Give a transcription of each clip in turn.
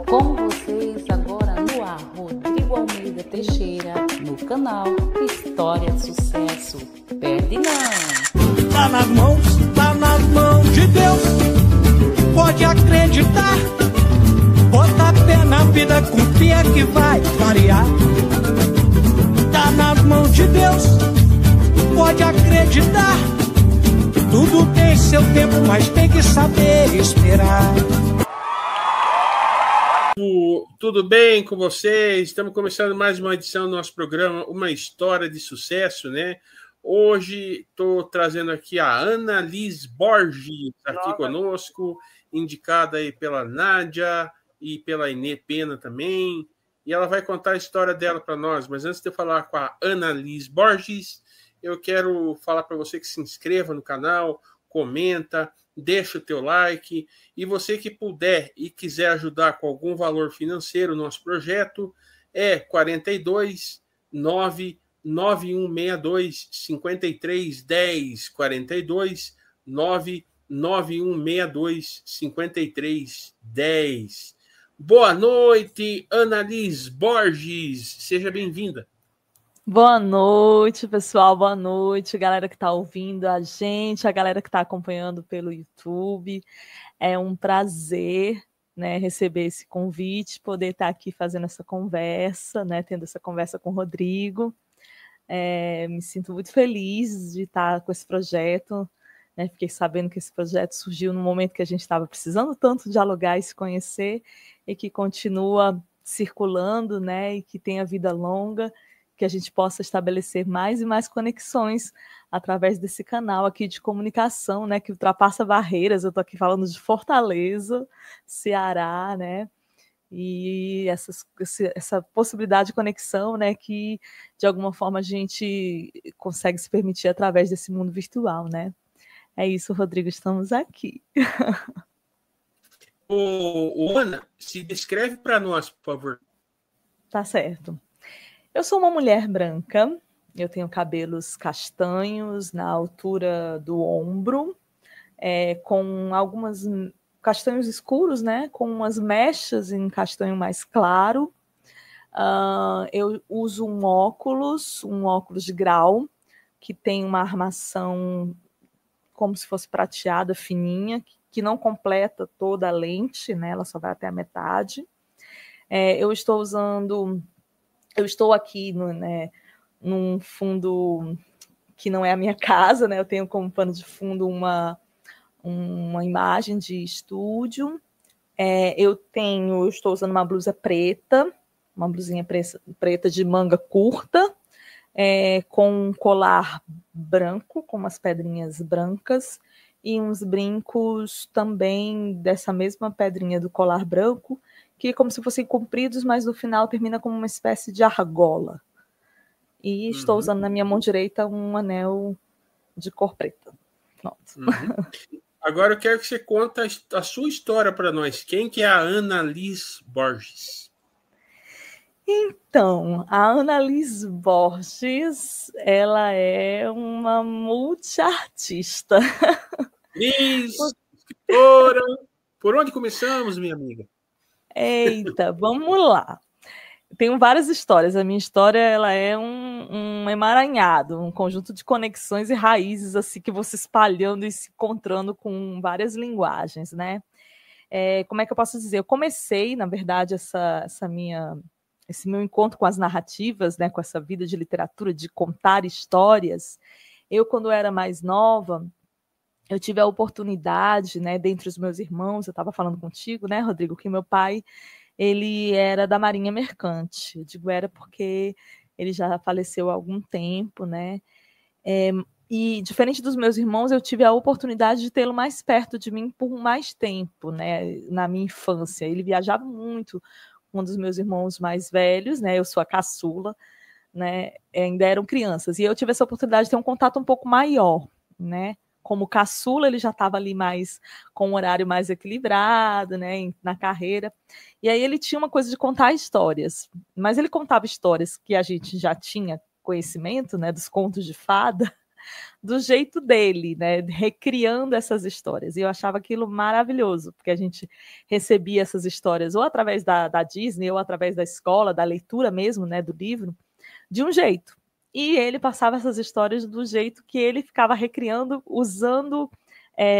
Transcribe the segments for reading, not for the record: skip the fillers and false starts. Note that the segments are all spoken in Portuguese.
Com vocês agora no ar, Rodrigo Almeida Teixeira, no canal História de Sucesso. Perde não! Tá nas mãos de Deus, pode acreditar. Bota fé na vida, confia que vai variar. Tá nas mãos de Deus, pode acreditar. Tudo tem seu tempo, mas tem que saber esperar. Tudo bem com vocês? Estamos começando mais uma edição do nosso programa, Uma História de Sucesso, né? Hoje estou trazendo aqui a Ana Liz Borges aqui conosco, indicada aí pela Nádia e pela Inê Pena também. E ela vai contar a história dela para nós. Mas antes de eu falar com a Ana Liz Borges, eu quero falar para você que se inscreva no canal, comenta, deixa o teu like, e você que puder e quiser ajudar com algum valor financeiro o nosso projeto, é 42 99162 5310, 42 99162 5310. Boa noite, Ana Liz Borges, seja bem-vinda. Boa noite, pessoal. Boa noite, galera que está ouvindo a gente, a galera que está acompanhando pelo YouTube. É um prazer, né, receber esse convite, poder estar aqui fazendo essa conversa, né, tendo essa conversa com o Rodrigo. Me sinto muito feliz de estar com esse projeto, né, fiquei sabendo que esse projeto surgiu no momento que a gente estava precisando tanto dialogar e se conhecer, e que continua circulando, né, e que tenha vida longa, que a gente possa estabelecer mais e mais conexões através desse canal aqui de comunicação, né, que ultrapassa barreiras. Eu estou aqui falando de Fortaleza, Ceará, né, e essa possibilidade de conexão, né, que de alguma forma a gente consegue se permitir através desse mundo virtual, né. É isso, Rodrigo, estamos aqui. Ana, se descreve para nós, por favor. Tá certo. Eu sou uma mulher branca, eu tenho cabelos castanhos na altura do ombro, com algumas castanhos escuros, né, com umas mechas em castanho mais claro. Eu uso um óculos de grau, que tem uma armação como se fosse prateada, fininha, que não completa toda a lente, né, ela só vai até a metade. Eu estou aqui num fundo que não é a minha casa, né? Eu tenho como pano de fundo uma imagem de estúdio. Eu estou usando uma blusa preta, uma blusinha preta de manga curta, com um colar branco, com umas pedrinhas brancas, e uns brincos também dessa mesma pedrinha do colar branco, que é como se fossem compridos, mas no final termina como uma espécie de argola. E estou usando na minha mão direita um anel de cor preta. Pronto. Agora eu quero que você conte a sua história para nós. Quem que é a Ana Liz Borges? Então, a Ana Liz Borges, ela é uma multiartista. Liz, escritora. Por onde começamos, minha amiga? Eita, vamos lá. Tenho várias histórias. A minha história, ela é um emaranhado, um conjunto de conexões e raízes assim que vão se espalhando e se encontrando com várias linguagens, né? Como é que eu posso dizer? Eu comecei, na verdade, esse meu encontro com as narrativas, né, com essa vida de literatura, de contar histórias. Eu, quando era mais nova, eu tive a oportunidade, né, dentre os meus irmãos, eu estava falando contigo, né, Rodrigo, que meu pai, ele era da Marinha Mercante. Eu digo era porque ele já faleceu há algum tempo, né, e diferente dos meus irmãos, eu tive a oportunidade de tê-lo mais perto de mim por mais tempo, né, na minha infância. Ele viajava muito, um dos meus irmãos mais velhos, né, eu sou a caçula, né, ainda eram crianças, e eu tive essa oportunidade de ter um contato um pouco maior, né. Como caçula, ele já estava ali mais com um horário mais equilibrado, né, na carreira. E aí ele tinha uma coisa de contar histórias, mas ele contava histórias que a gente já tinha conhecimento, né, dos contos de fada, do jeito dele, né? Recriando essas histórias. E eu achava aquilo maravilhoso, porque a gente recebia essas histórias ou através da Disney, ou através da escola, da leitura mesmo, né, do livro, de um jeito. E ele passava essas histórias do jeito que ele ficava recriando, usando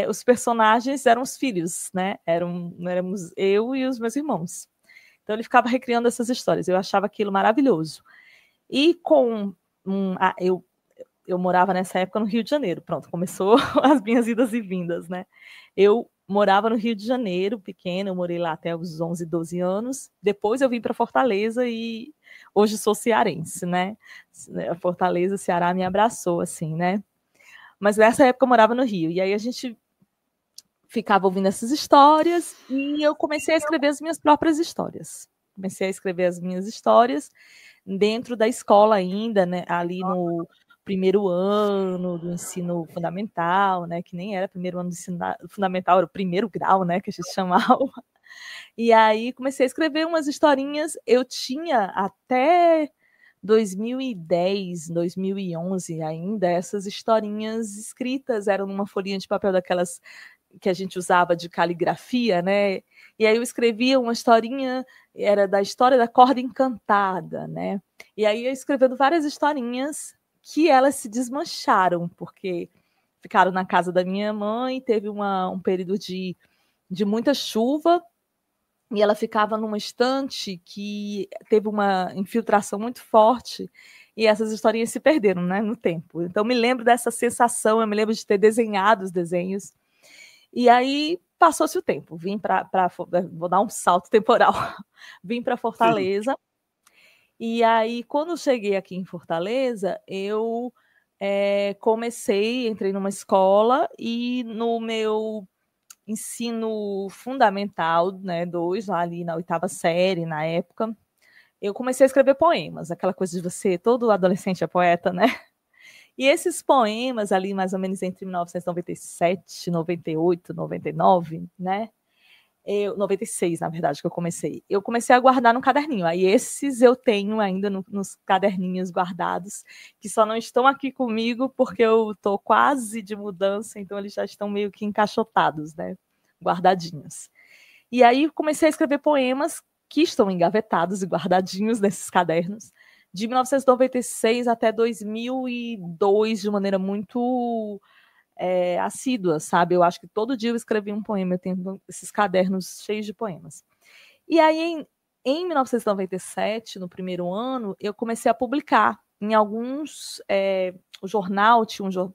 os personagens, eram os filhos, né? Éramos eu e os meus irmãos. Então ele ficava recriando essas histórias. Eu achava aquilo maravilhoso. E eu morava nessa época no Rio de Janeiro. Pronto, começou as minhas idas e vindas, né? Eu morava no Rio de Janeiro, pequena, eu morei lá até os 11, 12 anos. Depois eu vim para Fortaleza e hoje sou cearense, né? Fortaleza, Ceará me abraçou, assim, né? Mas nessa época eu morava no Rio. E aí a gente ficava ouvindo essas histórias e eu comecei a escrever as minhas próprias histórias. Comecei a escrever as minhas histórias dentro da escola ainda, né? Ali no primeiro ano do ensino fundamental, né? Que nem era primeiro ano do ensino fundamental, era o primeiro grau, né? Que a gente chamava. E aí comecei a escrever umas historinhas. Eu tinha até 2010, 2011 ainda, essas historinhas escritas, eram numa folhinha de papel daquelas que a gente usava de caligrafia, né? E aí eu escrevia uma historinha, era da história da corda encantada, né? E aí eu escrevendo várias historinhas que elas se desmancharam, porque ficaram na casa da minha mãe, teve um período de muita chuva, e ela ficava numa estante que teve uma infiltração muito forte, e essas historinhas se perderam, né, no tempo. Então me lembro dessa sensação, eu me lembro de ter desenhado os desenhos. E aí passou-se o tempo, vim para vou dar um salto temporal, vim para Fortaleza. E aí, quando cheguei aqui em Fortaleza, eu entrei numa escola e no meu ensino fundamental, né, 2, lá ali na 8ª série, na época, eu comecei a escrever poemas, aquela coisa de você, todo adolescente é poeta, né? E esses poemas ali, mais ou menos entre 1997, 98, 99, né? 96, na verdade, que eu comecei a guardar no caderninho. Aí esses eu tenho ainda nos caderninhos guardados, que só não estão aqui comigo porque eu estou quase de mudança, então eles já estão meio que encaixotados, né? Guardadinhos. E aí comecei a escrever poemas que estão engavetados e guardadinhos nesses cadernos, de 1996 até 2002, de maneira muito assídua, sabe? Eu acho que todo dia eu escrevi um poema, eu tenho esses cadernos cheios de poemas. E aí, em 1997, no primeiro ano, eu comecei a publicar em alguns... o jornal,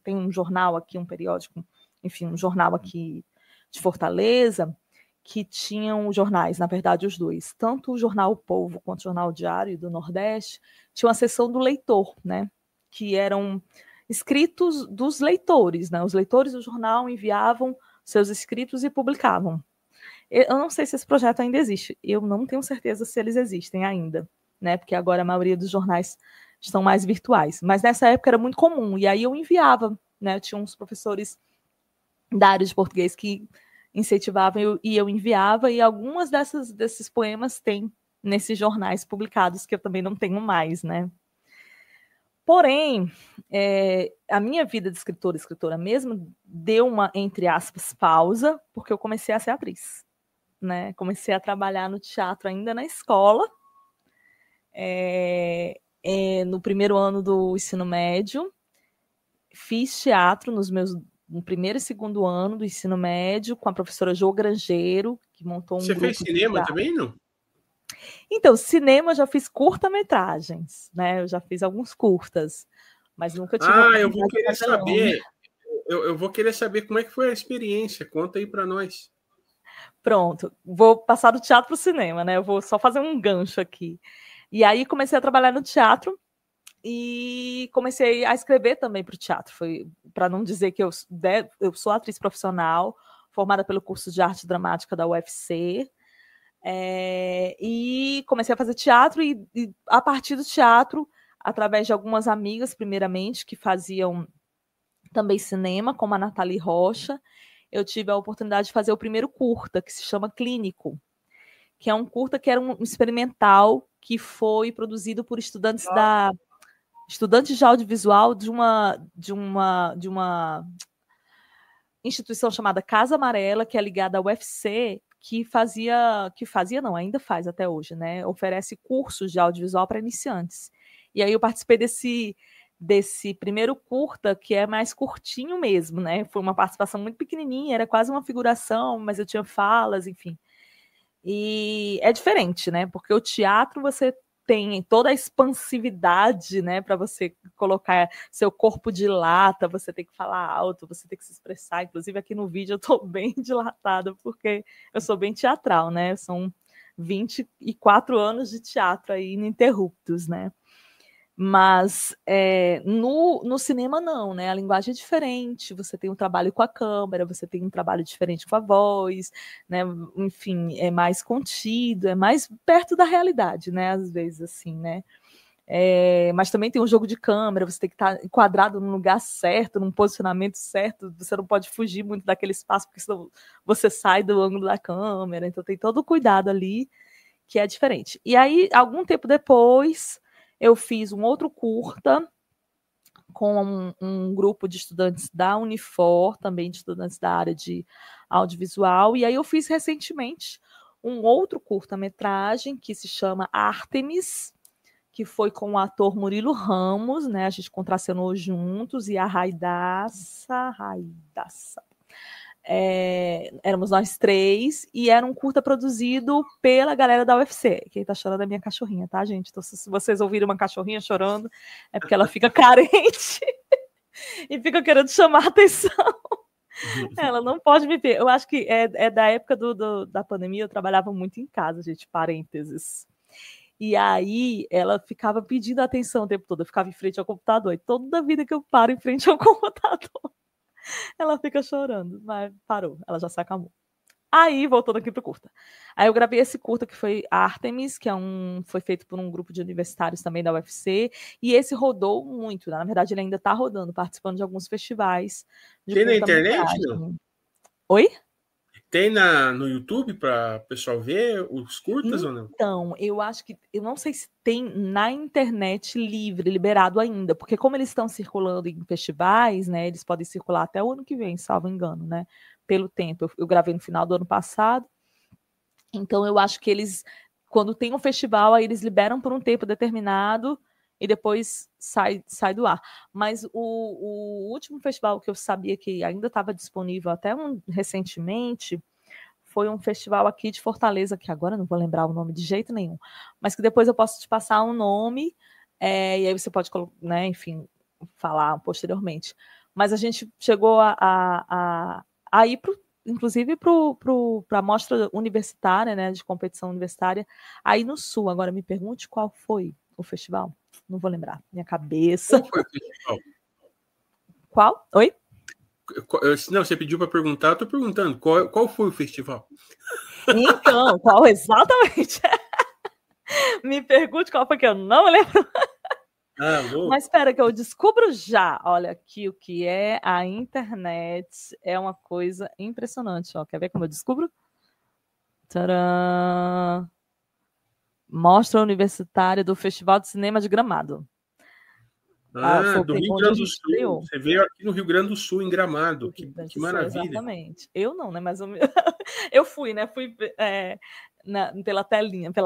tem um jornal aqui, um periódico, enfim, um jornal aqui de Fortaleza, que tinham jornais, na verdade, os dois. Tanto o Jornal O Povo quanto o Jornal Diário do Nordeste tinha uma seção do leitor, né? Que eram escritos dos leitores, né? Os leitores do jornal enviavam seus escritos e publicavam. Eu não sei se esse projeto ainda existe. Eu não tenho certeza se eles existem ainda, né? Porque agora a maioria dos jornais estão mais virtuais. Mas nessa época era muito comum. E aí eu enviava, né? Tinha uns professores da área de português que incentivavam e eu enviava. E algumas desses poemas tem nesses jornais publicados, que eu também não tenho mais, né? Porém, a minha vida de escritora mesmo, deu uma, entre aspas, pausa, porque eu comecei a ser atriz, né? Comecei a trabalhar no teatro ainda na escola, no primeiro ano do ensino médio, fiz teatro no primeiro e segundo ano do ensino médio, com a professora Jo Grangeiro, que montou um grupo. Você fez cinema também, não? Então, cinema eu já fiz curta-metragens, né? Eu já fiz alguns curtas, mas nunca tive. Eu vou querer saber. Eu vou querer saber como é que foi a experiência. Conta aí para nós. Pronto, vou passar do teatro para o cinema, né? Eu vou só fazer um gancho aqui. E aí comecei a trabalhar no teatro e comecei a escrever também para o teatro. Foi para não dizer que eu sou atriz profissional, formada pelo curso de arte dramática da UFC. E comecei a fazer teatro e a partir do teatro, através de algumas amigas, primeiramente, que faziam também cinema, como a Nathalie Rocha, eu tive a oportunidade de fazer o primeiro curta, que se chama Clínico, que é um curta que era um experimental que foi produzido por estudantes estudantes de audiovisual de uma instituição chamada Casa Amarela, que é ligada ao UFC, ainda faz até hoje, né? Oferece cursos de audiovisual para iniciantes. E aí eu participei desse primeiro curta, que é mais curtinho mesmo, né? Foi uma participação muito pequenininha, era quase uma figuração, mas eu tinha falas, enfim. E é diferente, né? Porque o teatro você tem toda a expansividade, né, para você colocar seu corpo dilata, você tem que falar alto, você tem que se expressar. Inclusive aqui no vídeo eu estou bem dilatada, porque eu sou bem teatral, né? São 24 anos de teatro aí ininterruptos, né? Mas no cinema não, né? A linguagem é diferente, você tem um trabalho com a câmera, você tem um trabalho diferente com a voz, né? Enfim, é mais contido, é mais perto da realidade, né? Às vezes, assim, né? Mas também tem um jogo de câmera, você tem que estar enquadrado num lugar certo, num posicionamento certo, você não pode fugir muito daquele espaço, porque senão você sai do ângulo da câmera, então tem todo o cuidado ali que é diferente. E aí, algum tempo depois, eu fiz um outro curta com um grupo de estudantes da Unifor, também de estudantes da área de audiovisual, e aí eu fiz recentemente um outro curta-metragem que se chama Artemis, que foi com o ator Murilo Ramos, né? A gente contracenou juntos, e a Raidaça. Éramos nós três, e era um curta produzido pela galera da UFC. Quem tá chorando é minha cachorrinha, tá, gente? Então, se vocês ouvirem uma cachorrinha chorando, é porque ela fica carente e fica querendo chamar a atenção. Ela não pode me ver. Eu acho que é da época da pandemia, eu trabalhava muito em casa, gente, parênteses. E aí ela ficava pedindo atenção o tempo todo, eu ficava em frente ao computador, e toda vida que eu paro em frente ao computador, ela fica chorando, mas parou, ela já se acalmou. Aí, voltando aqui pro curta. Aí eu gravei esse curta que foi Artemis, que foi feito por um grupo de universitários também da UFC, e esse rodou muito, né? Na verdade ele ainda está rodando, participando de alguns festivais. Tem na internet, não? Oi? Tem no YouTube para o pessoal ver os curtas ou não? Então, eu acho que... Eu não sei se tem na internet liberado ainda, porque como eles estão circulando em festivais, né, eles podem circular até o ano que vem, salvo engano, né, pelo tempo. Eu gravei no final do ano passado, então eu acho que eles, quando tem um festival, aí eles liberam por um tempo determinado e depois sai do ar. Mas o último festival que eu sabia que ainda estava disponível até recentemente foi um festival aqui de Fortaleza, que agora não vou lembrar o nome de jeito nenhum, mas que depois eu posso te passar um nome, e aí você pode, né, enfim, falar posteriormente. Mas a gente chegou a ir, inclusive, para a mostra universitária, né, de competição universitária, aí no Sul. Agora me pergunte qual foi o festival. Não vou lembrar, minha cabeça. Qual foi o festival? Qual? Oi? Não, você pediu para perguntar, eu estou perguntando, qual foi o festival? Então, qual exatamente? Me pergunte qual foi, que eu não lembro. Mas espera que eu descubro já. Olha aqui o que é a internet. É uma coisa impressionante. Ó. Quer ver como eu descubro? Tcharam! Mostra universitária do Festival de Cinema de Gramado. Do Rio Grande do Sul. Você veio aqui no Rio Grande do Sul, em Gramado. Que maravilha. Exatamente. Eu não, né? Mas eu fui, né? Fui pela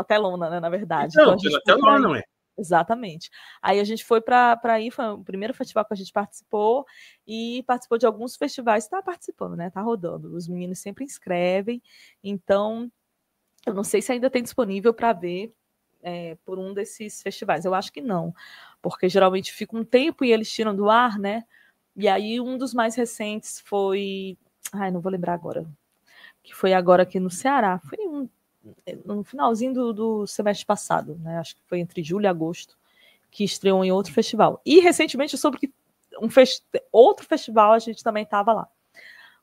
telona, né? Na verdade. Não, então, pela telona, não é? Exatamente. Aí a gente foi para aí, foi o primeiro festival que a gente participou, e participou de alguns festivais. Está participando, né? Está rodando. Os meninos sempre inscrevem. Então, eu não sei se ainda tem disponível para ver por um desses festivais. Eu acho que não, porque geralmente fica um tempo e eles tiram do ar, né? E aí um dos mais recentes foi... não vou lembrar agora. Que foi agora aqui no Ceará. Foi no finalzinho do semestre passado, né? Acho que foi entre julho e agosto, que estreou em outro festival. E recentemente eu soube que outro festival a gente também estava lá.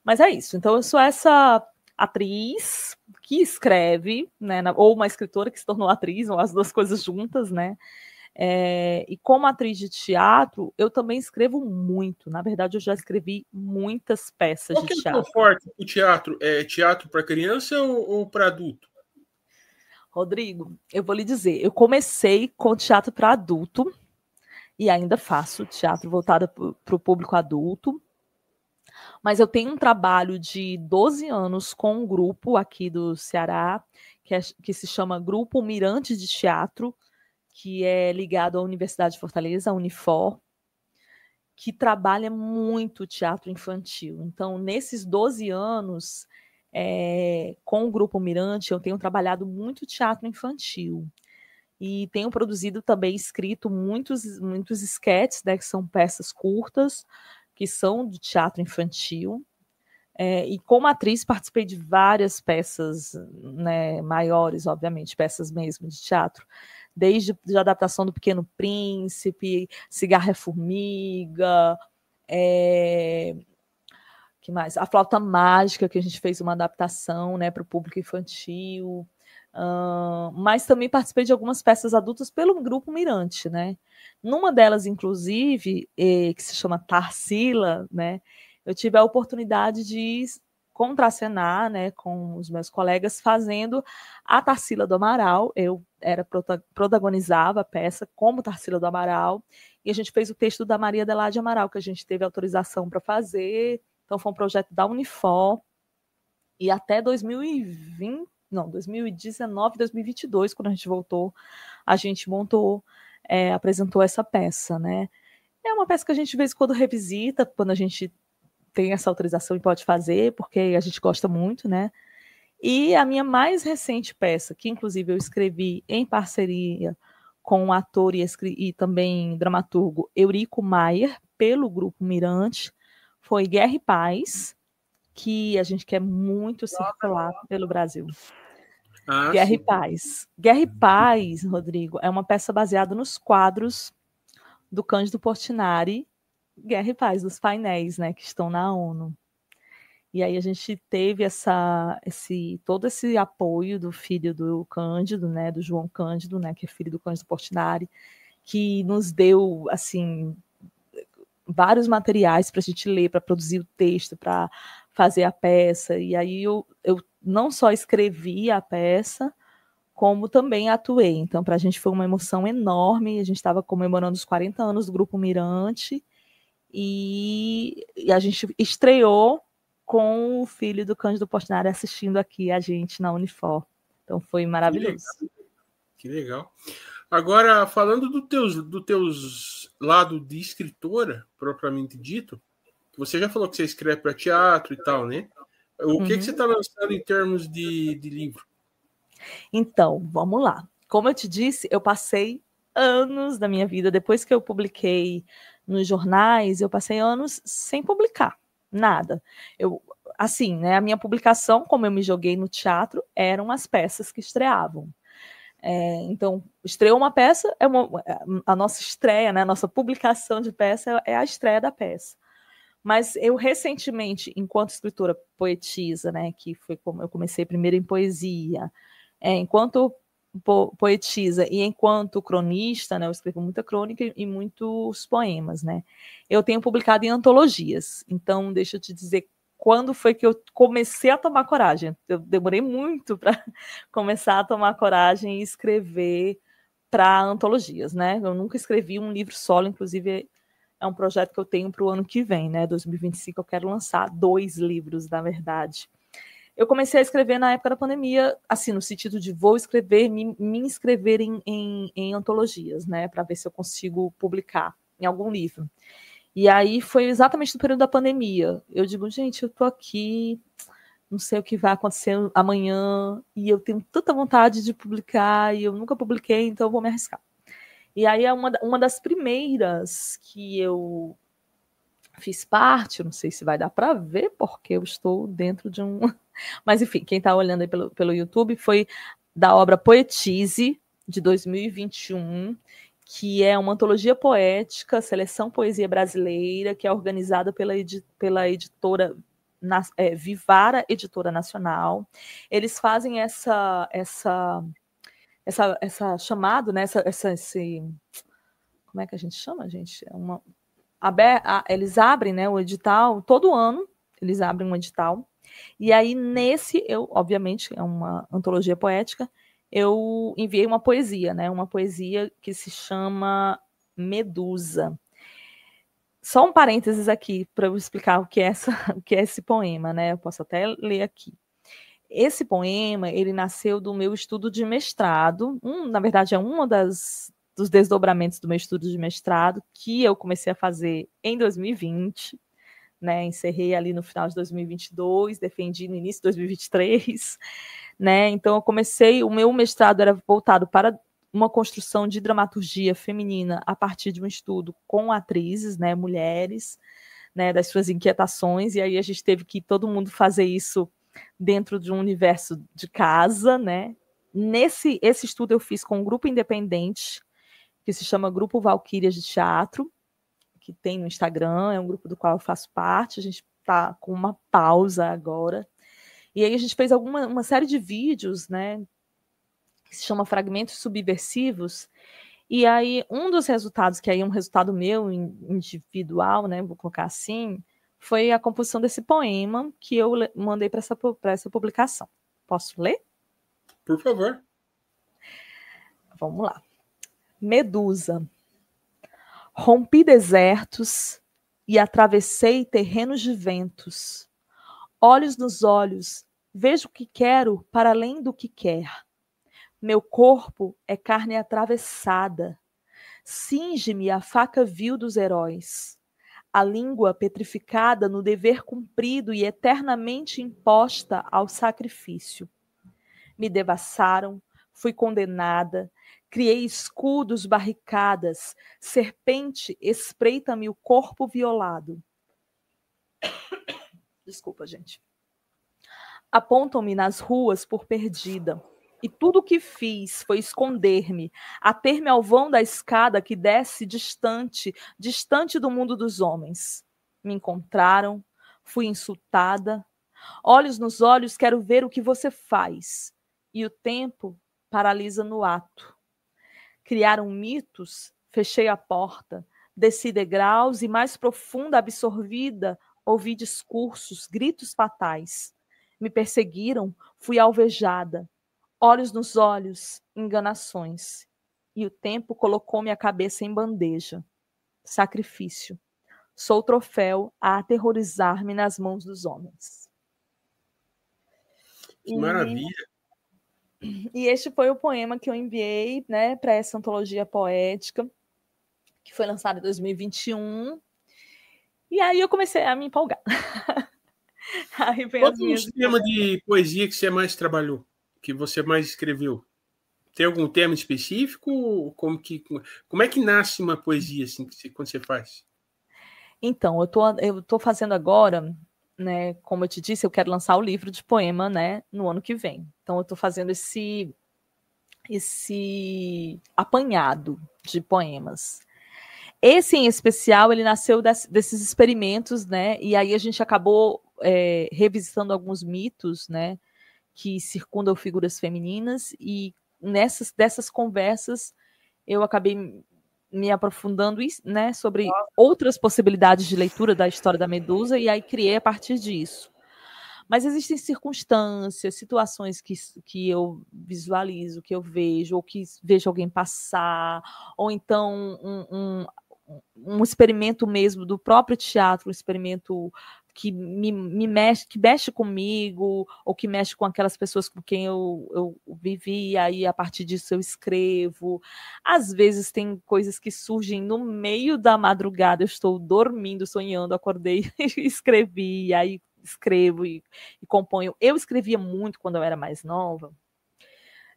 Mas é isso. Então eu sou essa atriz que escreve, né, ou uma escritora que se tornou atriz, ou as duas coisas juntas, né? E como atriz de teatro, eu também escrevo muito. Na verdade, eu já escrevi muitas peças de teatro. Qual que é o forte do teatro? É teatro para criança ou para adulto? Rodrigo, eu vou lhe dizer, eu comecei com teatro para adulto, e ainda faço teatro voltado para o público adulto. Mas eu tenho um trabalho de 12 anos com um grupo aqui do Ceará, que se chama Grupo Mirante de Teatro, que é ligado à Universidade de Fortaleza, a Unifor, que trabalha muito teatro infantil. Então, nesses 12 anos, com o Grupo Mirante, eu tenho trabalhado muito teatro infantil. E tenho produzido também, escrito muitos esquetes, né, que são peças curtas, que são do teatro infantil. E como atriz participei de várias peças, né, maiores, obviamente, peças mesmo de teatro, desde a adaptação do Pequeno Príncipe, Cigarra é Formiga, que mais? A Flauta Mágica, que a gente fez uma adaptação, né, para o público infantil, mas também participei de algumas peças adultas pelo Grupo Mirante, né? Numa delas, inclusive, que se chama Tarsila, né, eu tive a oportunidade de contracenar, né, com os meus colegas, fazendo a Tarsila do Amaral. Eu protagonizava a peça como Tarsila do Amaral, e a gente fez o texto da Maria Adelaide Amaral, que a gente teve autorização para fazer. Então, foi um projeto da Unifor, e até 2019, 2022, quando a gente voltou, a gente apresentou essa peça, né? É uma peça que a gente, de vez em quando, revisita, quando a gente tem essa autorização e pode fazer, porque a gente gosta muito, né? E a minha mais recente peça, que inclusive eu escrevi em parceria com o ator e também dramaturgo Eurico Maier, pelo Grupo Mirante, foi Guerra e Paz, que a gente quer muito circular pelo Brasil. Guerra e Paz. Guerra e Paz, Rodrigo, é uma peça baseada nos quadros do Cândido Portinari, Guerra e Paz, dos painéis, né, que estão na ONU. E aí a gente teve todo esse apoio do filho do Cândido, né, do João Cândido, né, que é filho do Cândido Portinari, que nos deu, assim, vários materiais para a gente ler, para produzir o texto, para fazer a peça. E aí eu não só escrevi a peça, como também atuei. Então, para a gente foi uma emoção enorme. A gente estava comemorando os 40 anos do Grupo Mirante, e a gente estreou com o filho do Cândido Portinari assistindo aqui a gente na Unifor. Então, foi maravilhoso. Que legal. Agora, falando do teus lado de escritora, propriamente dito, você já falou que você escreve para teatro e tal, né? O que você está lançando em termos de livro? Então, vamos lá. Como eu te disse, eu passei anos da minha vida, depois que eu publiquei nos jornais, eu passei anos sem publicar nada. Assim, né, a minha publicação, como eu me joguei no teatro, eram as peças que estreavam. Então, estreou uma peça, a nossa estreia, né, a nossa publicação de peça é a estreia da peça. Mas eu recentemente, enquanto escritora poetisa, né, que foi como eu comecei primeiro em poesia, enquanto poetisa e enquanto cronista, né, eu escrevo muita crônica e muitos poemas, né, eu tenho publicado em antologias. Então, deixa eu te dizer quando foi que eu comecei a tomar coragem. Eu demorei muito para começar a tomar coragem e escrever para antologias, né? Eu nunca escrevi um livro solo, inclusive é um projeto que eu tenho para o ano que vem, né? 2025 eu quero lançar 2 livros, na verdade. Eu comecei a escrever na época da pandemia, assim, no sentido de vou escrever, me inscrever em antologias, né? Para ver se eu consigo publicar em algum livro. E aí foi exatamente no período da pandemia. Eu digo, gente, eu tô aqui, não sei o que vai acontecer amanhã, e eu tenho tanta vontade de publicar, e eu nunca publiquei, então eu vou me arriscar. E aí é uma das primeiras que eu fiz parte, eu não sei se vai dar para ver, porque eu estou dentro de um... Mas enfim, quem está olhando aí pelo YouTube foi da obra Poetise, de 2021, que é uma antologia poética, seleção poesia brasileira, que é organizada pela editora Vivara Editora Nacional. Eles fazem essa chamada, né? Como é que a gente chama, gente? Eles abrem, né, o edital, todo ano eles abrem um edital, e aí obviamente, é uma antologia poética, eu enviei uma poesia, né? Uma poesia que se chama Medusa. Só um parênteses aqui para eu explicar o que é esse poema, né? Eu posso até ler aqui. Esse poema, ele nasceu do meu estudo de mestrado. Na verdade, é dos desdobramentos do meu estudo de mestrado, que eu comecei a fazer em 2020, né? Encerrei ali no final de 2022, defendi no início de 2023, né? Então, o meu mestrado era voltado para uma construção de dramaturgia feminina a partir de um estudo com atrizes, né, mulheres, né, das suas inquietações, e aí a gente teve que todo mundo fazer isso dentro de um universo de casa, né? Esse estudo eu fiz com um grupo independente, que se chama Grupo Valquírias de Teatro, que tem no Instagram, é um grupo do qual eu faço parte, a gente está com uma pausa agora, e aí a gente fez uma série de vídeos, né, que se chama Fragmentos Subversivos, e aí um dos resultados, que aí é um resultado meu, individual, né, vou colocar assim, foi a composição desse poema que eu mandei para essa publicação. Posso ler? Por favor. Vamos lá. Medusa. Rompi desertos e atravessei terrenos de ventos. Olhos nos olhos, vejo o que quero para além do que quer. Meu corpo é carne atravessada. Cinge-me a faca vil dos heróis. A língua petrificada no dever cumprido e eternamente imposta ao sacrifício. Me devassaram, fui condenada, criei escudos, barricadas, serpente espreita-me o corpo violado. Desculpa, gente. Apontam-me nas ruas por perdida. E tudo o que fiz foi esconder-me, ater-me ao vão da escada que desce distante, distante do mundo dos homens. Me encontraram, fui insultada. Olhos nos olhos, quero ver o que você faz. E o tempo paralisa no ato. Criaram mitos, fechei a porta, desci degraus e mais profunda, absorvida, ouvi discursos, gritos fatais. Me perseguiram, fui alvejada. Olhos nos olhos, enganações. E o tempo colocou minha cabeça em bandeja. Sacrifício. Sou troféu a aterrorizar-me nas mãos dos homens. Que maravilha. E este foi o poema que eu enviei, né, para essa antologia poética, que foi lançada em 2021. E aí eu comecei a me empolgar. Aí vem Qual as é o minhas tema de poesia que você mais trabalhou? Que você mais escreveu? Tem algum tema específico? Como é que nasce uma poesia assim, quando você faz? Então, eu tô fazendo agora, né? Como eu te disse, eu quero lançar o livro de poema, né, no ano que vem. Então, eu tô fazendo esse apanhado de poemas. Esse, em especial, ele nasceu desses experimentos, né? E aí a gente acabou revisitando alguns mitos, né, que circundam figuras femininas, e dessas conversas eu acabei me aprofundando, né, sobre outras possibilidades de leitura da história da Medusa, e aí criei a partir disso. Mas existem circunstâncias, situações que eu visualizo, que eu vejo, ou que vejo alguém passar, ou então um experimento mesmo do próprio teatro, um experimento que me mexe, que mexe comigo, ou que mexe com aquelas pessoas com quem eu vivi, e aí a partir disso eu escrevo. Às vezes tem coisas que surgem no meio da madrugada, eu estou dormindo, sonhando, acordei e escrevi, e aí escrevo e componho. Eu escrevia muito quando eu era mais nova,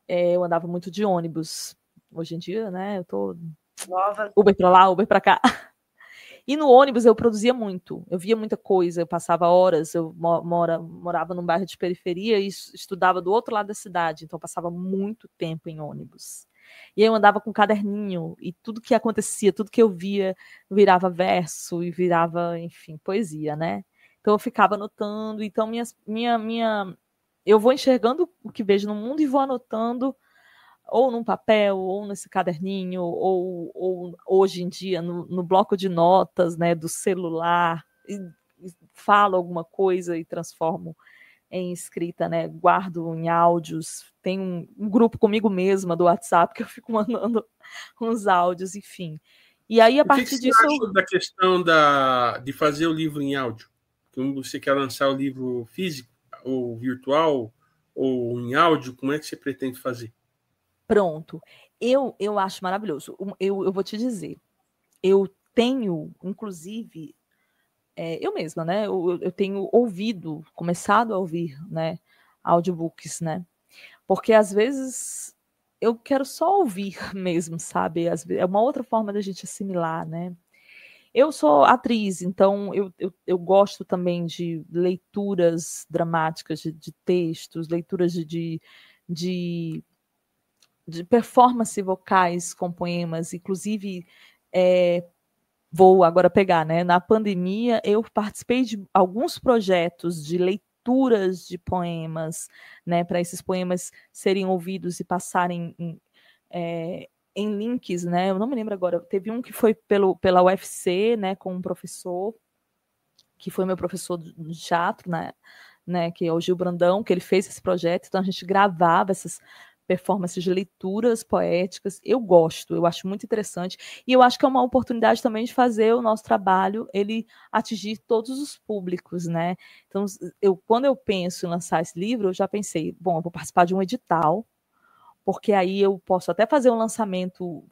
eu andava muito de ônibus. Hoje em dia, né, eu tô nova. Uber pra lá, Uber pra cá. E no ônibus eu produzia muito, eu via muita coisa, eu passava horas, eu morava num bairro de periferia e estudava do outro lado da cidade, então eu passava muito tempo em ônibus. E aí eu andava com um caderninho, e tudo que acontecia, tudo que eu via, virava verso e virava, enfim, poesia, né? Então eu ficava anotando, então eu vou enxergando o que vejo no mundo e vou anotando, ou num papel, ou nesse caderninho, ou hoje em dia no bloco de notas, né, do celular, e falo alguma coisa e transformo em escrita, né, guardo em áudios, tem um grupo comigo mesma do WhatsApp que eu fico mandando uns áudios, enfim. E aí, a O que partir você disso... acha da questão de fazer o livro em áudio? Como você quer lançar o livro físico, ou virtual, ou em áudio, como é que você pretende fazer? Pronto. Eu acho maravilhoso. Eu vou te dizer, eu tenho, inclusive, eu mesma, né? Eu tenho ouvido, começado a ouvir, né? Audiobooks, né? Porque às vezes eu quero só ouvir mesmo, sabe? É uma outra forma da gente assimilar, né? Eu sou atriz, então eu gosto também de leituras dramáticas, de textos, leituras de performance vocais com poemas, inclusive vou agora pegar, né? Na pandemia, eu participei de alguns projetos de leituras de poemas, né? Para esses poemas serem ouvidos e passarem em links, né? Eu não me lembro agora. Teve um que foi pela UFC, né? Com um professor, que foi meu professor de teatro, né? Que é o Gil Brandão, que ele fez esse projeto. Então, a gente gravava essas performances de leituras poéticas. Eu acho muito interessante. E eu acho que é uma oportunidade também de fazer o nosso trabalho, ele atingir todos os públicos, né? Então, quando eu penso em lançar esse livro, eu já pensei, bom, eu vou participar de um edital, porque aí eu posso até fazer um lançamento,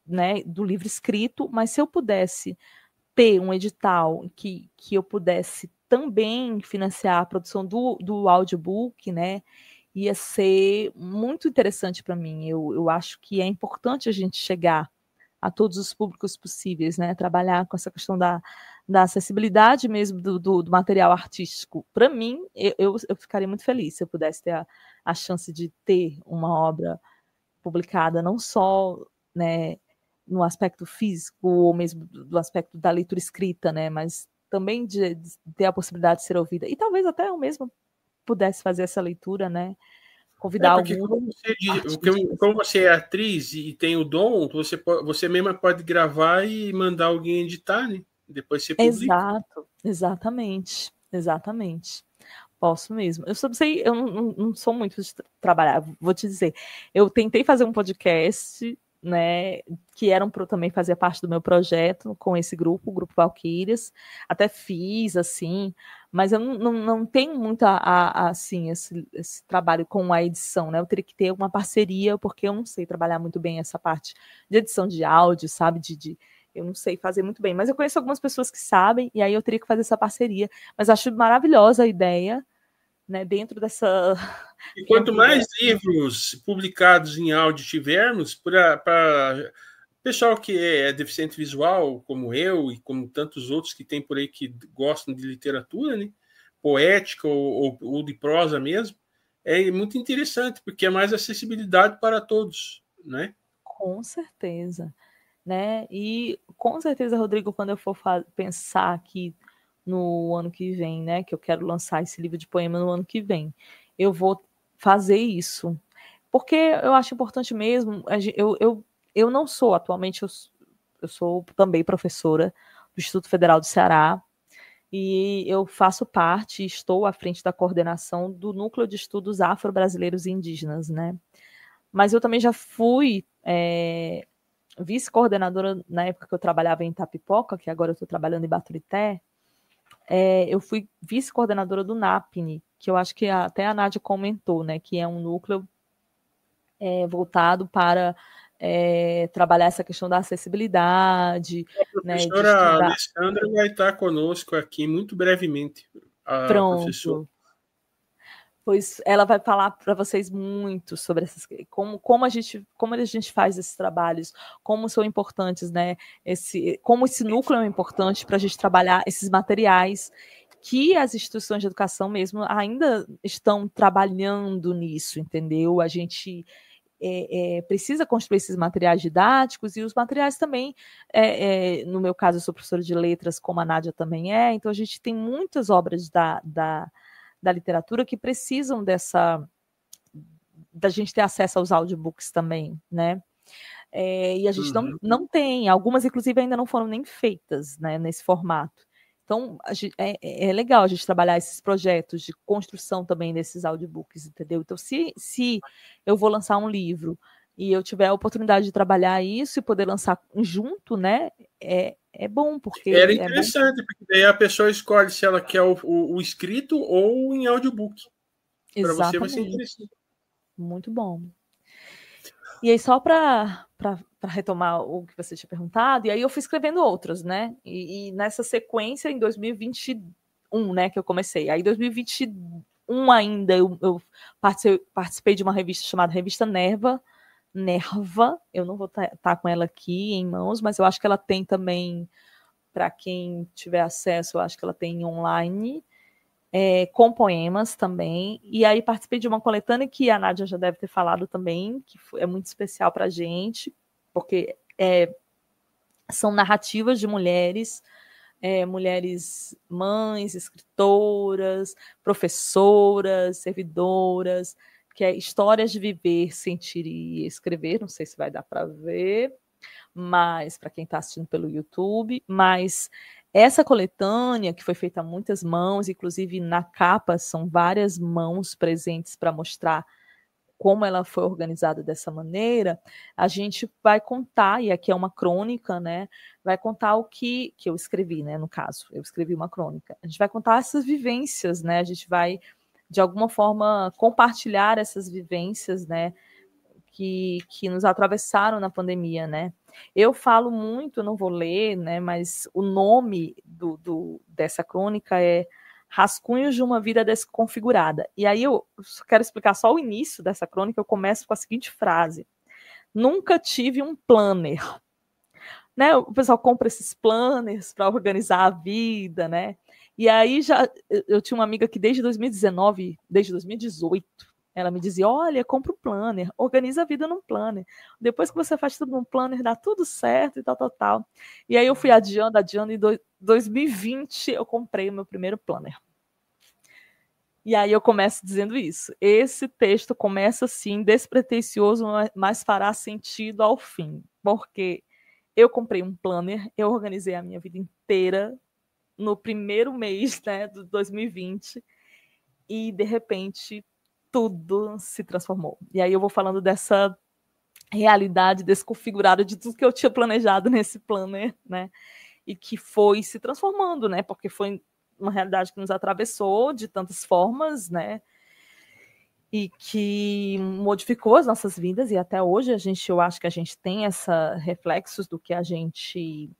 né, do livro escrito, mas se eu pudesse ter um edital que eu pudesse também financiar a produção do audiobook, né, ia ser muito interessante para mim. Eu acho que é importante a gente chegar a todos os públicos possíveis, né? Trabalhar com essa questão da acessibilidade mesmo do material artístico. Para mim, eu ficaria muito feliz se eu pudesse ter a chance de ter uma obra publicada, não só, né, no aspecto físico, ou mesmo do aspecto da leitura escrita, né, mas também de ter a possibilidade de ser ouvida. E talvez até eu mesma pudesse fazer essa leitura, né? Convidar Porque algum como você é atriz e tem o dom, você mesma pode gravar e mandar alguém editar, né? Depois você publica. Exato, exatamente. Posso mesmo. Eu não sou muito de trabalhar, vou te dizer. Eu tentei fazer um podcast, né, que também fazia parte do meu projeto com esse grupo, o Grupo Valquírias. Até fiz, assim, mas eu não tenho muito assim, esse trabalho com a edição, né? Eu teria que ter uma parceria, porque eu não sei trabalhar muito bem essa parte de edição de áudio, sabe? Eu não sei fazer muito bem, mas eu conheço algumas pessoas que sabem, e aí eu teria que fazer essa parceria. Mas acho maravilhosa a ideia, né, dentro dessa... E quanto mais livros publicados em áudio tivermos, para pessoal que é deficiente visual, como eu e como tantos outros que tem por aí que gostam de literatura, né, poética ou de prosa mesmo, é muito interessante, porque é mais acessibilidade para todos, né? Com certeza, né? E com certeza, Rodrigo, quando eu for pensar aqui no ano que vem, né, que eu quero lançar esse livro de poema no ano que vem, eu vou fazer isso, porque eu acho importante mesmo. Eu não sou atualmente, eu sou também professora do Instituto Federal do Ceará, e eu faço parte, estou à frente da coordenação do Núcleo de Estudos Afro-Brasileiros e Indígenas, né? Mas eu também já fui vice-coordenadora na época que eu trabalhava em Itapipoca, que agora eu estou trabalhando em Baturité. Eu fui vice-coordenadora do NAPNE, que eu acho que até a Nádia comentou, né, que é um núcleo voltado para trabalhar essa questão da acessibilidade. A professora Alessandra vai estar conosco aqui muito brevemente. Professora. Pois ela vai falar para vocês muito sobre essas, como a gente faz esses trabalhos, como são importantes, né? Como esse núcleo é importante para a gente trabalhar esses materiais, que as instituições de educação mesmo ainda estão trabalhando nisso, entendeu? A gente precisa construir esses materiais didáticos, e os materiais também, no meu caso, eu sou professora de letras, como a Nádia também então a gente tem muitas obras da literatura que precisam da gente ter acesso aos audiobooks também, né? E a gente não tem, algumas inclusive ainda não foram nem feitas, né, nesse formato. Então, é legal a gente trabalhar esses projetos de construção também desses audiobooks, entendeu? Então, se eu vou lançar um livro e eu tiver a oportunidade de trabalhar isso e poder lançar junto, né, é bom, porque... Era interessante, porque daí a pessoa escolhe se ela quer o escrito ou em audiobook. Para você vai ser interessante. Muito bom. E aí, só para retomar o que você tinha perguntado, e aí eu fui escrevendo outros, né? E nessa sequência, em 2021, né, que eu comecei. Aí, em 2021 ainda, eu participei de uma revista chamada Revista Nerva. Eu não vou estar com ela aqui em mãos, mas eu acho que ela tem também, para quem tiver acesso, eu acho que ela tem online, com poemas também. E aí participei de uma coletânea que a Nádia já deve ter falado também, que é muito especial para a gente, porque são narrativas de mulheres, mulheres mães, escritoras, professoras, servidoras, que é Histórias de Viver, Sentir e Escrever. Não sei se vai dar para ver, mas para quem está assistindo pelo YouTube, mas essa coletânea, que foi feita a muitas mãos, inclusive na capa são várias mãos presentes para mostrar como ela foi organizada dessa maneira, a gente vai contar, e aqui é uma crônica, né? Vai contar o que eu escrevi, né? No caso, eu escrevi uma crônica. A gente vai contar essas vivências, né? A gente vai, de alguma forma, compartilhar essas vivências, né? Que nos atravessaram na pandemia, né? Eu falo muito, não vou ler, né? Mas o nome dessa crônica é Rascunhos de uma Vida Desconfigurada. E aí eu quero explicar só o início dessa crônica. Eu começo com a seguinte frase: nunca tive um planner. Né? O pessoal compra esses planners para organizar a vida, né? E aí eu tinha uma amiga que desde 2019, desde 2018, ela me dizia: olha, compra um planner, organiza a vida num planner. Depois que você faz tudo num planner, dá tudo certo e tal. E aí eu fui adiando, e em 2020 eu comprei o meu primeiro planner. E aí eu começo dizendo isso. Esse texto começa assim, despretensioso, mas fará sentido ao fim. Porque eu comprei um planner, eu organizei a minha vida inteira no primeiro mês, né, de 2020, e de repente tudo se transformou. E aí eu vou falando dessa realidade desconfigurada de tudo que eu tinha planejado nesse planner, né? E que foi se transformando, né? Porque foi uma realidade que nos atravessou de tantas formas, né? E que modificou as nossas vidas, e até hoje eu acho que a gente tem esses reflexos do que a gente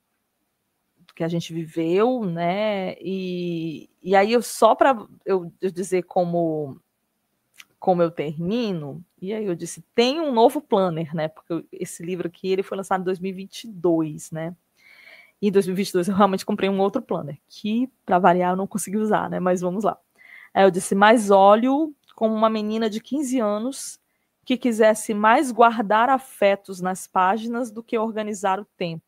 viveu, né? E aí só para eu dizer como eu termino, e aí eu disse, tem um novo planner, né? Porque esse livro aqui, ele foi lançado em 2022, né? E em 2022 eu realmente comprei um outro planner, que, para variar, eu não consegui usar, né? Mas vamos lá. Aí eu disse, mas olho como uma menina de 15 anos que quisesse mais guardar afetos nas páginas do que organizar o tempo.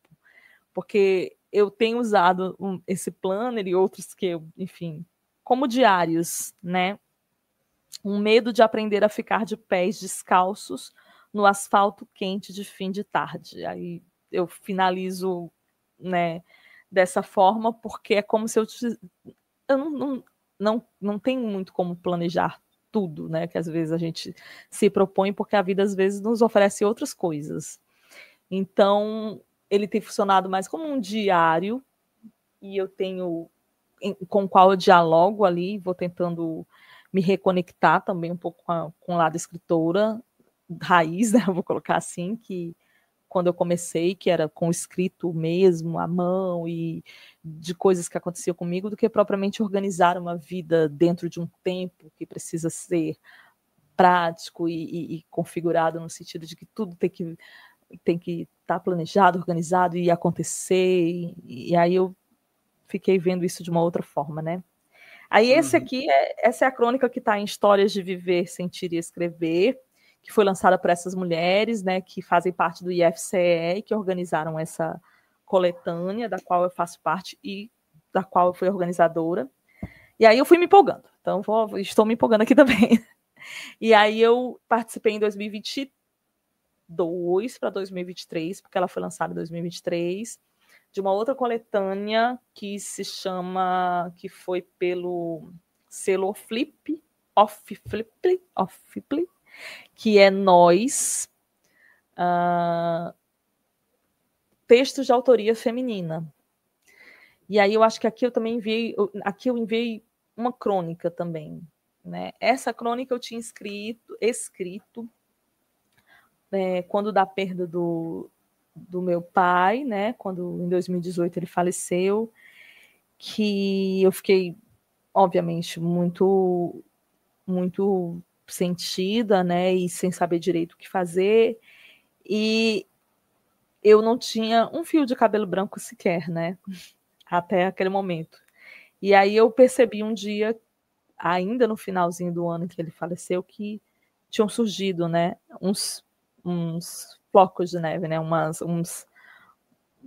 Porque eu tenho usado esse planner e outros que eu, enfim, como diários, né? Um medo de aprender a ficar de pés descalços no asfalto quente de fim de tarde. Aí eu finalizo, né, dessa forma, porque é como se eu não tenho muito como planejar tudo, né, que às vezes a gente se propõe, porque a vida às vezes nos oferece outras coisas. Então, ele tem funcionado mais como um diário, e eu tenho com o qual eu dialogo ali, vou tentando me reconectar também um pouco com o lado escritora raiz, né? Vou colocar assim, que quando eu comecei, que era com escrito mesmo, à mão, e de coisas que aconteciam comigo, do que propriamente organizar uma vida dentro de um tempo que precisa ser prático e configurado, no sentido de que tudo tem que estar planejado, organizado e acontecer, e aí eu fiquei vendo isso de uma outra forma, né? Aí essa é a crônica que está em Histórias de Viver, Sentir e Escrever, que foi lançada por essas mulheres, né, que fazem parte do IFCE, que organizaram essa coletânea, da qual eu faço parte e da qual eu fui organizadora. E aí eu fui me empolgando, então estou me empolgando aqui também. E aí eu participei em 2022 para 2023, porque ela foi lançada em 2023, de uma outra coletânea que foi pelo selo Flip, que é Nós, textos de autoria feminina. E aí eu acho que aqui eu também enviei uma crônica também, né? Essa crônica eu tinha escrito quando da perda do meu pai, né? Quando em 2018 ele faleceu, que eu fiquei, obviamente, muito, muito sentida, né? E sem saber direito o que fazer. E eu não tinha um fio de cabelo branco sequer, né? Até aquele momento. E aí eu percebi um dia, ainda no finalzinho do ano em que ele faleceu, que tinham surgido, né, uns flocos de neve, né, uns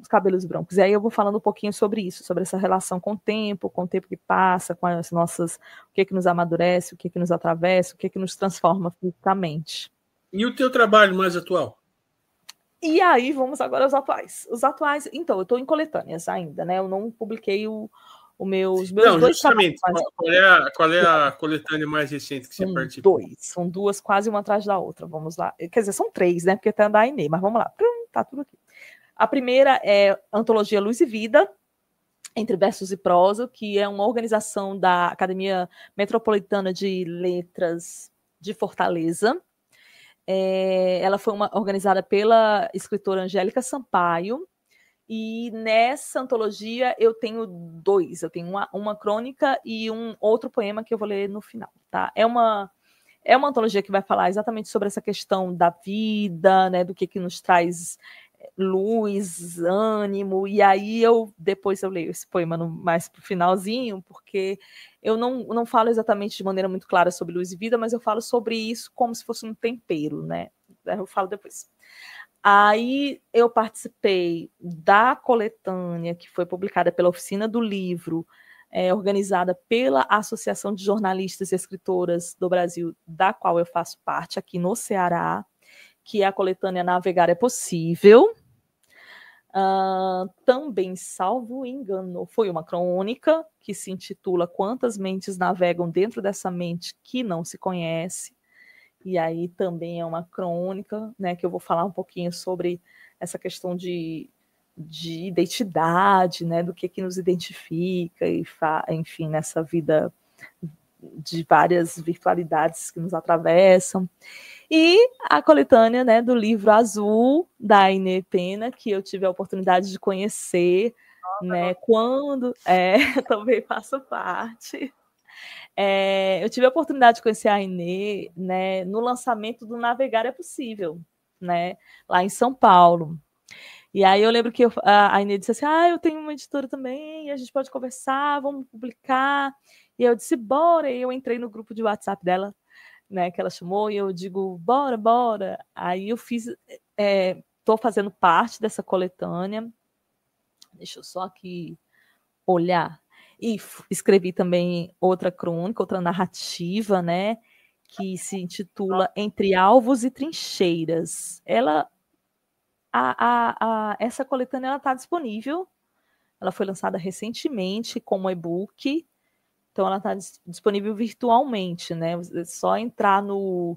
cabelos brancos. E aí eu vou falando um pouquinho sobre isso, sobre essa relação com o tempo que passa, com as nossas, o que nos amadurece, o que nos atravessa, o que nos transforma fisicamente. E o teu trabalho mais atual? E aí vamos agora aos atuais. Os atuais, então, eu estou em coletâneas ainda, né? Eu não publiquei os meus não, dois justamente. Qual é a coletânea mais recente que você participou? São duas, quase uma atrás da outra. Vamos lá. Quer dizer, são três, né? Porque tem a da Aine, mas vamos lá. Tá tudo aqui. A primeira é Antologia Luz e Vida, entre versos e prosa, que é uma organização da Academia Metropolitana de Letras de Fortaleza. Ela foi organizada pela escritora Angélica Sampaio, e nessa antologia eu tenho dois. Eu tenho uma crônica e um outro poema que eu vou ler no final, tá? É uma antologia que vai falar exatamente sobre essa questão da vida, né, do que nos traz luz, ânimo, e aí depois eu leio esse poema mais pro finalzinho, porque eu não falo exatamente de maneira muito clara sobre luz e vida, mas eu falo sobre isso como se fosse um tempero, né? Eu falo depois. Aí eu participei da coletânea que foi publicada pela Oficina do Livro, organizada pela Associação de Jornalistas e Escritoras do Brasil, da qual eu faço parte aqui no Ceará, que é a coletânea Navegar é Possível. Também, salvo engano, foi uma crônica que se intitula Quantas Mentes Navegam Dentro dessa Mente que Não Se Conhece. E aí também é uma crônica, né, que eu vou falar um pouquinho sobre essa questão de identidade, né, do que nos identifica, e enfim, nessa vida de várias virtualidades que nos atravessam. E a coletânea, né, do Livro Azul, da Aine Pena, que eu tive a oportunidade de conhecer, né, quando também faço parte. Eu tive a oportunidade de conhecer a Aine, né, no lançamento do Navegar é Possível, né, lá em São Paulo. E aí eu lembro que a Aine disse assim, eu tenho uma editora também, a gente pode conversar, vamos publicar. E eu disse, bora. E eu entrei no grupo de WhatsApp dela, né, que ela chamou, e eu digo, bora. Aí eu estou fazendo parte dessa coletânea. Deixa eu só aqui olhar. E escrevi também outra crônica, outra narrativa, né, que se intitula Entre Alvos e Trincheiras. Essa coletânea está disponível. Ela foi lançada recentemente como e-book. Então, ela está disponível virtualmente, né? É só entrar no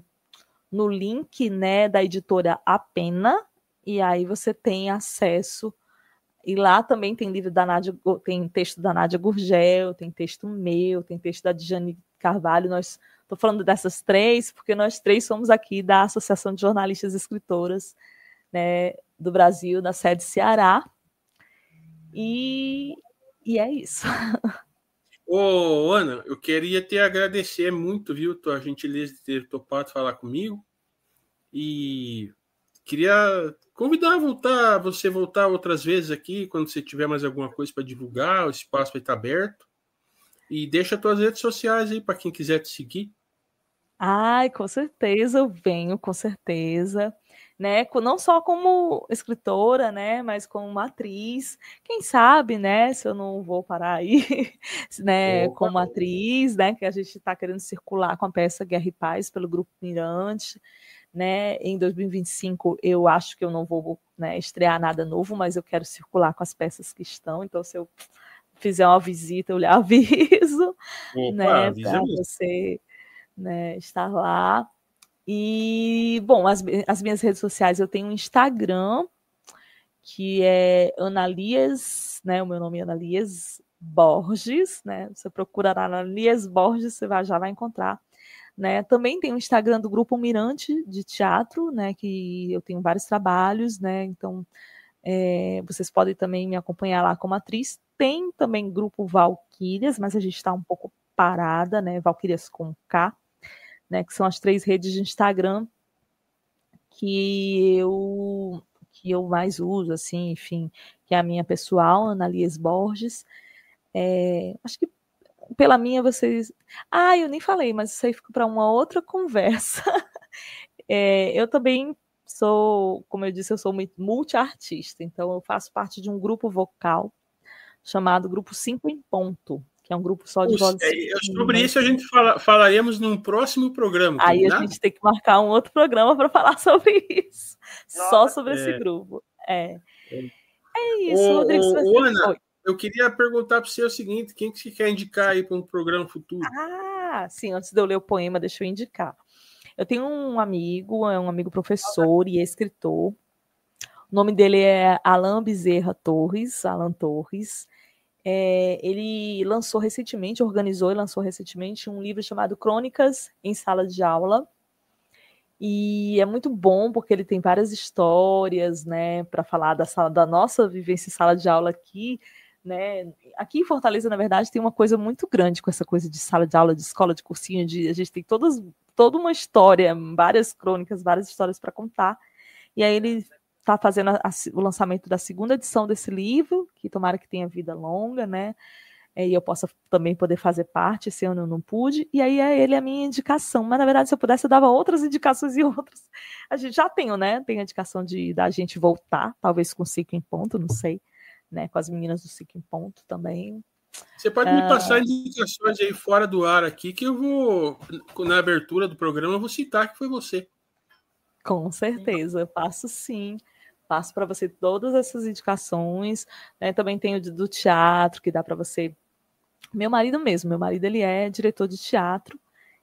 link, né, da editora A Pena, e aí você tem acesso. E lá também tem livro da Nádia, tem texto da Nádia Gurgel, tem texto meu, tem texto da Djane Carvalho. Estou falando dessas três, porque nós três somos aqui da Associação de Jornalistas e Escritoras, né, do Brasil, da sede Ceará. E é isso. Ô, Ana, eu queria te agradecer muito, viu, tua gentileza de ter topado falar comigo. E queria convidar você voltar outras vezes aqui, quando você tiver mais alguma coisa para divulgar, o espaço vai estar aberto. E deixa as tuas redes sociais aí para quem quiser te seguir. Ai, com certeza eu venho, com certeza. Né, não só como escritora, né, mas como uma atriz. Quem sabe, né, se eu não vou parar aí, né, como atriz, né, que a gente está querendo circular com a peça Guerra e Paz pelo Grupo Mirante, né. Em 2025 eu acho que eu não vou, né, estrear nada novo, mas eu quero circular com as peças que estão. Então, se eu fizer uma visita, eu lhe aviso, né, para você, né, estar lá. E, bom, as minhas redes sociais, eu tenho um Instagram, que é Analias, né? O meu nome é Analias Borges, né? Você procura Analias Borges, você já vai encontrar. Né? Também tem o Instagram do Grupo Mirante de Teatro, né? Que eu tenho vários trabalhos, né? Então, vocês podem também me acompanhar lá como atriz. Tem também Grupo Valquírias, mas a gente está um pouco parada, né? Valquírias com K, né? Que são as 3 redes de Instagram que eu mais uso, assim, enfim, que é a minha pessoal, Analias Borges. Acho que pela minha vocês... eu nem falei, mas isso aí fica para uma outra conversa. Eu também sou, como eu disse, eu sou multiartista, então eu faço parte de um grupo vocal chamado Grupo 5 em Ponto, que é um grupo só de vozes. Sobre isso a gente falaremos num próximo programa. Aí a gente tem que marcar um outro programa para falar sobre isso. Só sobre esse grupo. É isso, Rodrigo. Ana, eu queria perguntar para você o seguinte: quem que você quer indicar aí para um programa futuro? Sim, antes de eu ler o poema, deixa eu indicar. Eu tenho um amigo professor e escritor. O nome dele é Alan Bezerra Torres, Alan Torres. Ele organizou e lançou recentemente um livro chamado Crônicas em Sala de Aula. E é muito bom porque ele tem várias histórias, né, para falar da nossa vivência em sala de aula aqui, né? Aqui em Fortaleza, na verdade, tem uma coisa muito grande com essa coisa de sala de aula, de escola, de cursinho, a gente tem toda uma história, várias crônicas, várias histórias para contar. E aí ele está fazendo o lançamento da 2ª edição desse livro, que tomara que tenha vida longa, né? E eu possa também poder fazer parte, esse ano eu não pude, e aí ele é a minha indicação, mas na verdade se eu pudesse eu dava outras indicações e outras, a gente já tem, né, tem a indicação da gente voltar, talvez com 5 em Ponto, não sei, né, com as meninas do 5 em Ponto também. Você pode me passar indicações aí fora do ar aqui, que eu vou, na abertura do programa, eu vou citar que foi você. Com certeza, eu passo sim. Passo para você todas essas indicações, né? Também tem o do teatro, que dá para você... Meu marido, ele é diretor de teatro,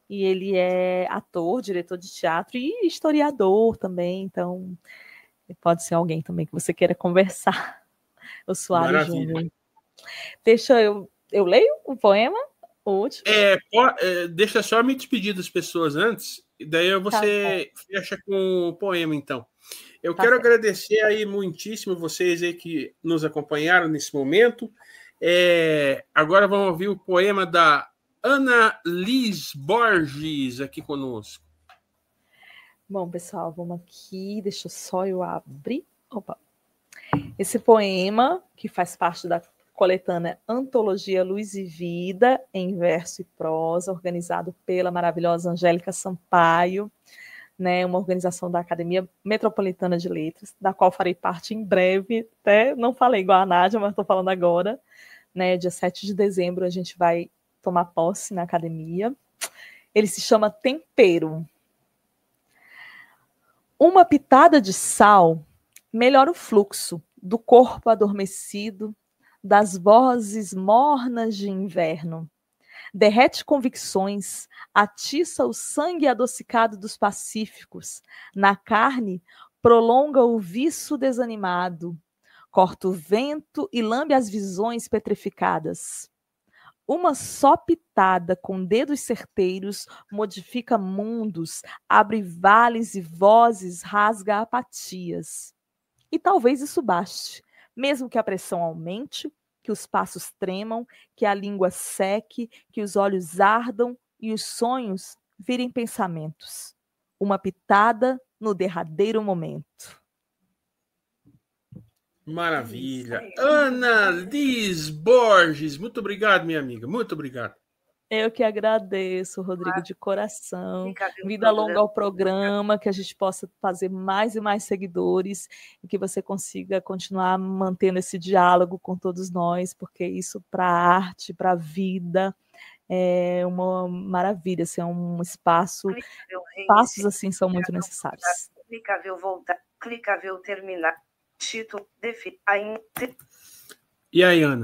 e ele é ator, diretor de teatro e historiador também, então pode ser alguém também que você queira conversar. O Soares Júnior. Deixa eu leio o poema, o último? Deixa só me despedir das pessoas antes, e daí você fecha com o poema, então. Eu quero agradecer aí muitíssimo vocês aí que nos acompanharam nesse momento. Agora vamos ouvir o poema da Ana Liz Borges aqui conosco. Bom, pessoal, vamos aqui. Deixa só eu abrir. Opa. Esse poema, que faz parte da coletânea Antologia Luz e Vida, em verso e prosa, organizado pela maravilhosa Angélica Sampaio, né, uma organização da Academia Metropolitana de Letras, da qual farei parte em breve. Até não falei igual a Nádia, mas estou falando agora. Né, dia 7 de dezembro a gente vai tomar posse na academia. Ele se chama Tempero. Uma pitada de sal melhora o fluxo do corpo adormecido, das vozes mornas de inverno. Derrete convicções, atiça o sangue adocicado dos pacíficos. Na carne, prolonga o viço desanimado. Corta o vento e lambe as visões petrificadas. Uma só pitada com dedos certeiros modifica mundos, abre vales e vozes, rasga apatias. E talvez isso baste, mesmo que a pressão aumente, que os passos tremam, que a língua seque, que os olhos ardam e os sonhos virem pensamentos. Uma pitada no derradeiro momento. Maravilha. Ana Liz Borges, muito obrigado, minha amiga, muito obrigado. Eu que agradeço, Rodrigo, de coração. Vida longa ao programa, que a gente possa fazer mais e mais seguidores e que você consiga continuar mantendo esse diálogo com todos nós, porque isso para a arte, para a vida, é uma maravilha, assim, é um espaço, passos assim são muito necessários. Clicável voltar, clicável terminar, título, E aí, Ana?